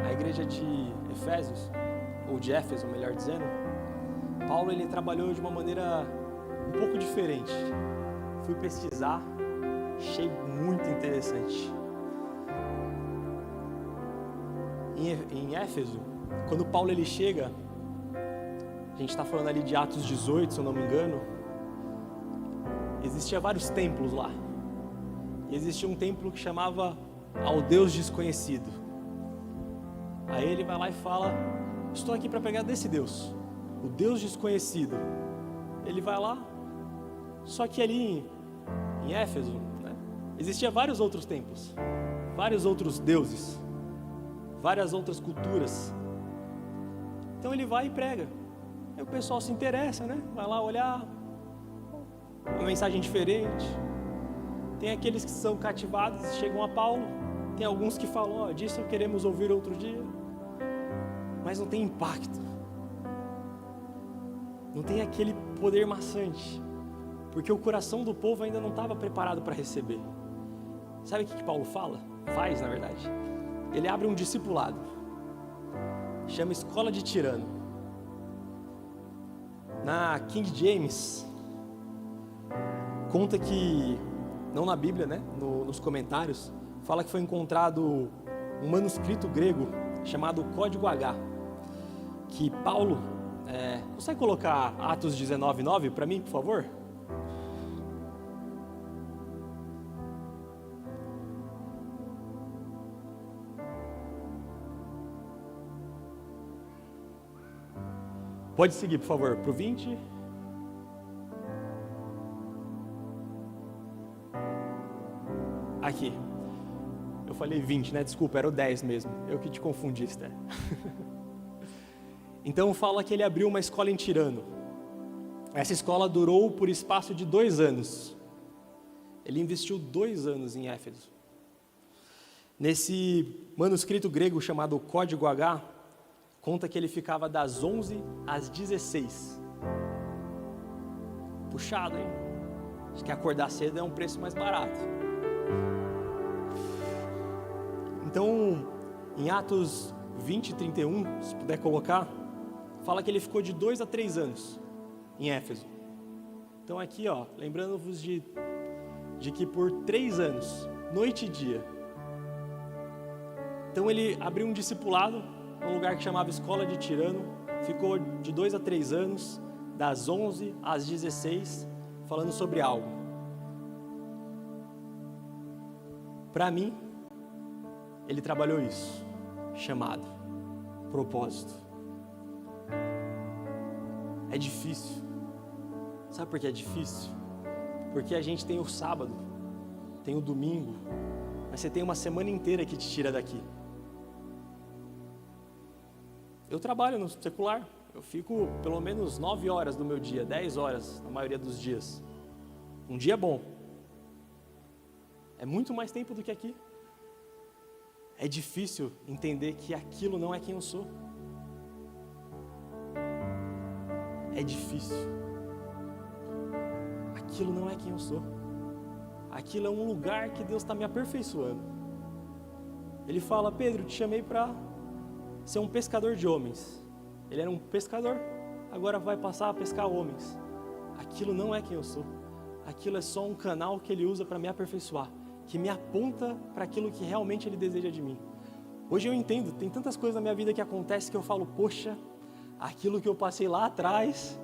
a igreja de Efésios, ou de Éfeso, melhor dizendo, Paulo ele trabalhou de uma maneira um pouco diferente. Fui pesquisar, achei muito interessante. Em Éfeso, quando Paulo ele chega, a gente está falando ali de Atos 18, se eu não me engano, existia vários templos lá. E existia um templo que chamava ao Deus Desconhecido. Aí ele vai lá e fala, estou aqui para pegar desse Deus, o Deus Desconhecido. Ele vai lá, só que ali em Éfeso, né, existia vários outros templos, vários outros deuses, várias outras culturas. Então ele vai e prega. Aí o pessoal se interessa, né? Vai lá olhar, uma mensagem diferente. Tem aqueles que são cativados e chegam a Paulo. Tem alguns que falam, disso queremos ouvir outro dia. Mas não tem impacto. Não tem aquele poder maçante. Porque o coração do povo ainda não estava preparado para receber. Sabe o que Paulo faz, na verdade? Ele abre um discipulado. Chama Escola de Tirano. Na King James, conta que, não na Bíblia, né? Nos comentários, fala que foi encontrado um manuscrito grego chamado Código H, que Paulo, consegue colocar Atos 19:9 para mim, por favor? Pode seguir, por favor, para o 20. Aqui. Eu falei 20, né? Desculpa, era o 10 mesmo. Eu que te confundi, Esther. Então fala que ele abriu uma escola em Tirano. Essa escola durou por espaço de 2 anos. Ele investiu 2 anos em Éfeso. Nesse manuscrito grego chamado Código H, conta que ele ficava das 11 às 16. Puxado, hein? Acho que acordar cedo é um preço mais barato. Então, Em Atos 20, 31, se puder colocar, fala que ele ficou de 2 a 3 anos em Éfeso. Então aqui, lembrando-vos de que por 3 anos, noite e dia. Então ele abriu um discipulado, num lugar que chamava Escola de Tirano, ficou de 2 a 3 anos, das 11 às 16, falando sobre algo. Para mim, ele trabalhou isso, chamado, propósito. É difícil. Sabe por que é difícil? Porque a gente tem o sábado, tem o domingo, mas você tem uma semana inteira que te tira daqui. Eu trabalho no secular, eu fico pelo menos 9 horas do meu dia, 10 horas na maioria dos dias. Um dia bom. É muito mais tempo do que aqui. É difícil entender que aquilo não é quem eu sou. É difícil. Aquilo não é quem eu sou. Aquilo é um lugar que Deus está me aperfeiçoando. Ele fala: Pedro, te chamei para ser um pescador de homens. Ele era um pescador, agora vai passar a pescar homens. Aquilo não é quem eu sou. Aquilo é só um canal que Ele usa para me aperfeiçoar, que me aponta para aquilo que realmente Ele deseja de mim. Hoje eu entendo, tem tantas coisas na minha vida que acontecem que eu falo: poxa, aquilo que eu passei lá atrás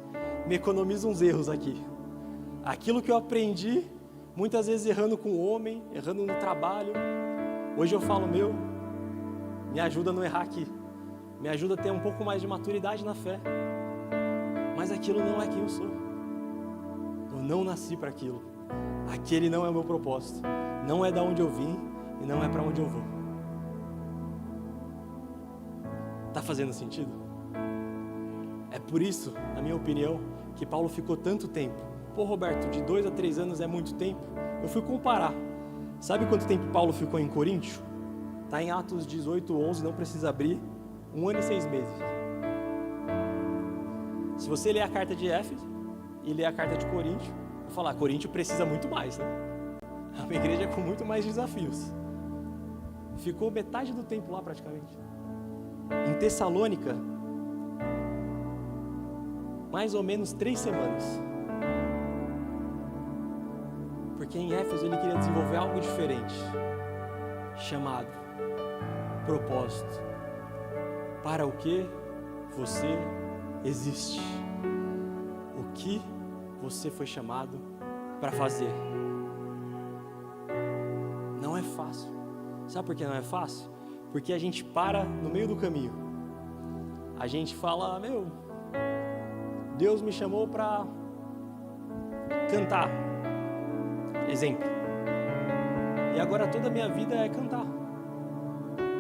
me economiza uns erros aqui. Aquilo que eu aprendi, muitas vezes errando com o homem, errando no trabalho, hoje eu falo: me ajuda a não errar aqui, me ajuda a ter um pouco mais de maturidade na fé. Mas aquilo não é quem eu sou. Eu não nasci para aquilo. Aquele não é o meu propósito. Não é da onde eu vim e não é para onde eu vou. Tá fazendo sentido? É por isso, na minha opinião, que Paulo ficou tanto tempo. Pô, Roberto, de 2 a 3 anos é muito tempo? Eu fui comparar. Sabe quanto tempo Paulo ficou em Coríntio? Está em Atos 18, 11, não precisa abrir. 1 ano e 6 meses. Se você ler a carta de Éfeso e ler a carta de Coríntio, vou falar: Coríntio precisa muito mais, né? É uma igreja com muito mais desafios. Ficou metade do tempo lá praticamente. Em Tessalônica, mais ou menos 3 semanas. Porque em Éfeso ele queria desenvolver algo diferente, chamado propósito. Para o que você existe? O que você foi chamado para fazer? Não é fácil. Sabe por que não é fácil? Porque a gente para no meio do caminho. A gente fala: Deus me chamou para cantar. Exemplo. E agora toda a minha vida é cantar.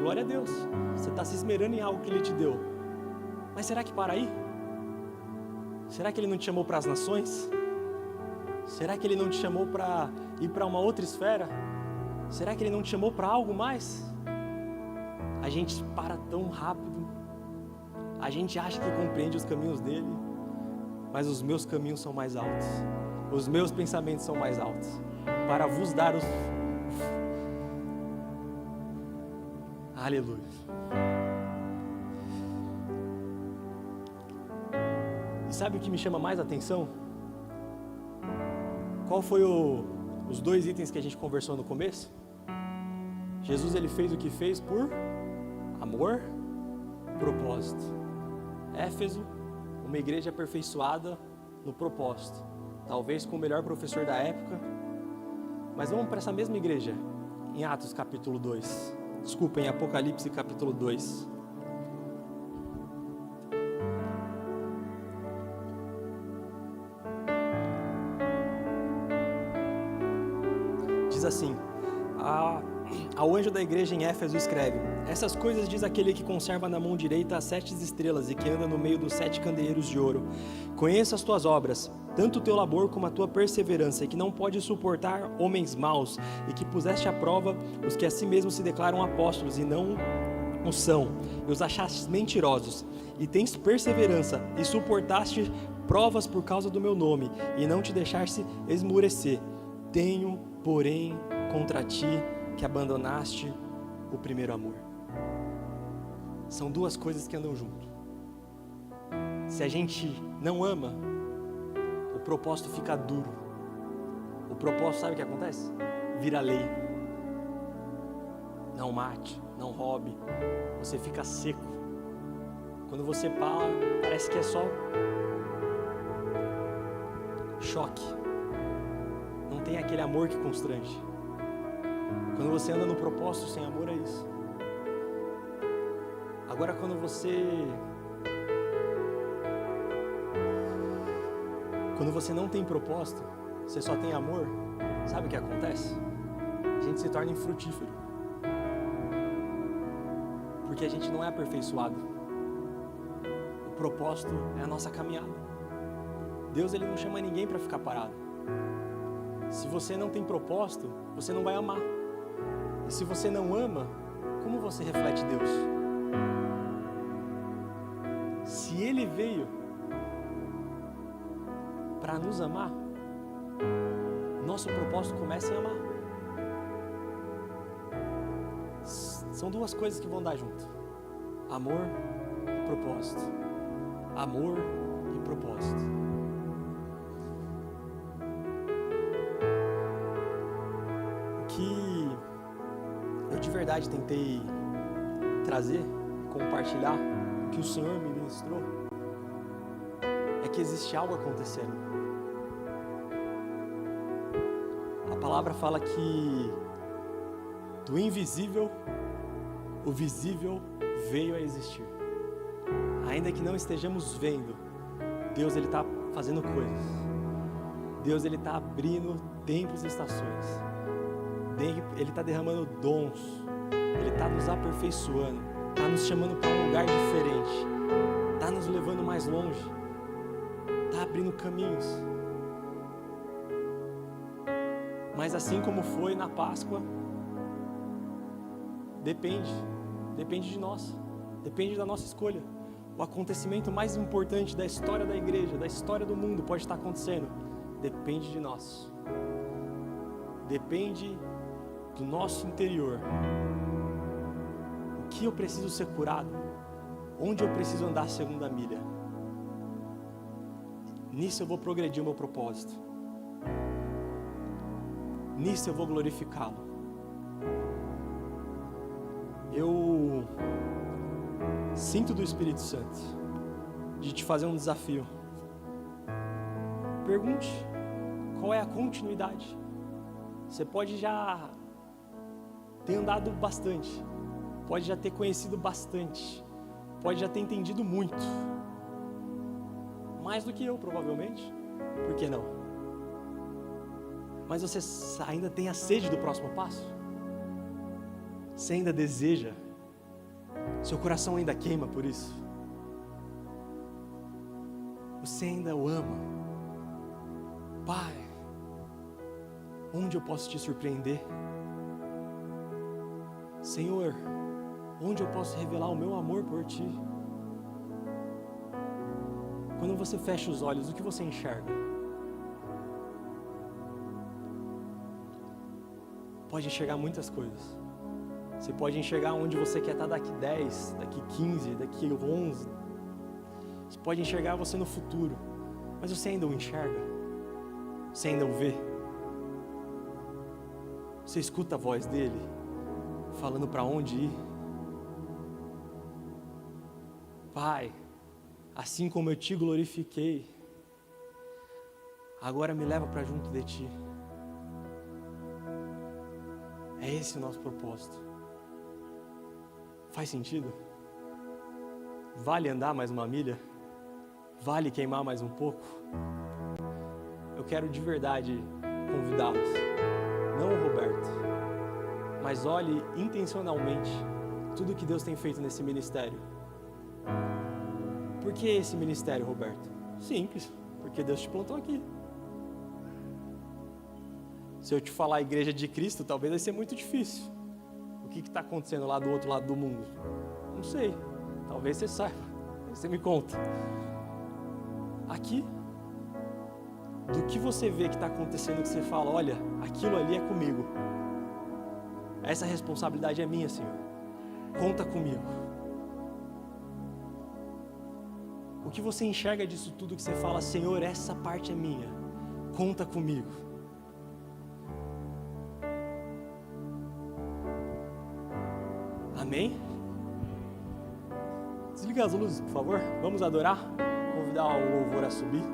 Glória a Deus. Você está se esmerando em algo que Ele te deu. Mas será que para aí? Será que Ele não te chamou para as nações? Será que Ele não te chamou para ir para uma outra esfera? Será que Ele não te chamou para algo mais? A gente para tão rápido. A gente acha que compreende os caminhos dele. Mas os meus caminhos são mais altos. Os meus pensamentos são mais altos. Para vos dar os... Aleluia. E sabe o que me chama mais atenção? Qual foi os 2 itens que a gente conversou no começo? Jesus, ele fez o que fez por amor, propósito. Éfeso, uma igreja aperfeiçoada no propósito. Talvez com o melhor professor da época. Mas vamos para essa mesma igreja em Atos capítulo 2. Desculpa, em Apocalipse capítulo 2. Diz assim: ao anjo da igreja em Éfeso escreve: essas coisas diz aquele que conserva na mão direita as 7 estrelas e que anda no meio dos 7 candeeiros de ouro. Conheço as tuas obras, tanto o teu labor como a tua perseverança, e que não pode suportar homens maus, e que puseste à prova os que a si mesmos se declaram apóstolos e não o são, e os achaste mentirosos, e tens perseverança, e suportaste provas por causa do meu nome, e não te deixaste esmurecer. Tenho, porém, contra ti que abandonaste o primeiro amor. São duas coisas que andam junto. Se a gente não ama, o propósito fica duro. O propósito, sabe o que acontece? Vira lei. Não mate, não roube. Você fica seco. Quando você fala, parece que é só choque. Não tem aquele amor que constrange. Quando você anda no propósito sem amor, é isso. Agora, quando você não tem propósito, você só tem amor, sabe o que acontece? A gente se torna infrutífero. Porque a gente não é aperfeiçoado. O propósito é a nossa caminhada. Deus, ele não chama ninguém para ficar parado. Se você não tem propósito, você não vai amar. E se você não ama, como você reflete Deus? Se Ele veio para nos amar, nosso propósito começa em amar. São duas coisas que vão dar junto: amor e propósito. Amor e propósito. O que eu de verdade tentei trazer, compartilhar, o que o Senhor me ministrou, é que existe algo acontecendo. A palavra fala que do invisível, o visível veio a existir. Ainda que não estejamos vendo, Deus, ele está fazendo coisas. Deus, ele está abrindo tempos e estações. Ele está derramando dons. Ele está nos aperfeiçoando. Está nos chamando para um lugar diferente. Está nos levando mais longe. Está abrindo caminhos. Mas assim como foi na Páscoa, depende de nós. Depende da nossa escolha. O acontecimento mais importante da história da igreja, da história do mundo, pode estar acontecendo. Depende de nós. Depende do nosso interior. O que eu preciso ser curado? Onde eu preciso andar a segunda milha? Nisso eu vou progredir o meu propósito. Nisso eu vou glorificá-lo. Eu sinto do Espírito Santo de te fazer um desafio. Pergunte qual é a continuidade. Você pode já ter andado bastante, pode já ter conhecido bastante, pode já ter entendido muito, mais do que eu provavelmente, por que não? Mas você ainda tem a sede do próximo passo? Você ainda deseja? Seu coração ainda queima por isso? Você ainda o ama? Pai, onde eu posso te surpreender? Senhor, onde eu posso revelar o meu amor por ti? Quando você fecha os olhos, o que você enxerga? Pode enxergar muitas coisas. Você pode enxergar onde você quer estar daqui 10, daqui 15, daqui 11. Você pode enxergar você no futuro, mas você ainda o enxerga? Você ainda o vê? Você escuta a voz dele falando para onde ir? Pai, assim como eu te glorifiquei, agora me leva para junto de ti. É esse o nosso propósito. Faz sentido? Vale andar mais uma milha? Vale queimar mais um pouco? Eu quero de verdade convidá-los, não o Roberto, mas olhe intencionalmente tudo que Deus tem feito nesse ministério. Por que esse ministério, Roberto? Simples, porque Deus te plantou aqui. Se eu te falar a igreja de Cristo, talvez vai ser muito difícil. O que está acontecendo lá do outro lado do mundo? Não sei, talvez você saiba, você me conta. Aqui, do que você vê que está acontecendo, que você fala, olha, aquilo ali é comigo. Essa responsabilidade é minha, Senhor. Conta comigo. O que você enxerga disso tudo que você fala, Senhor, essa parte é minha, conta comigo. Amém? Desliga as luzes, por favor. Vamos adorar. Convidar o louvor a subir.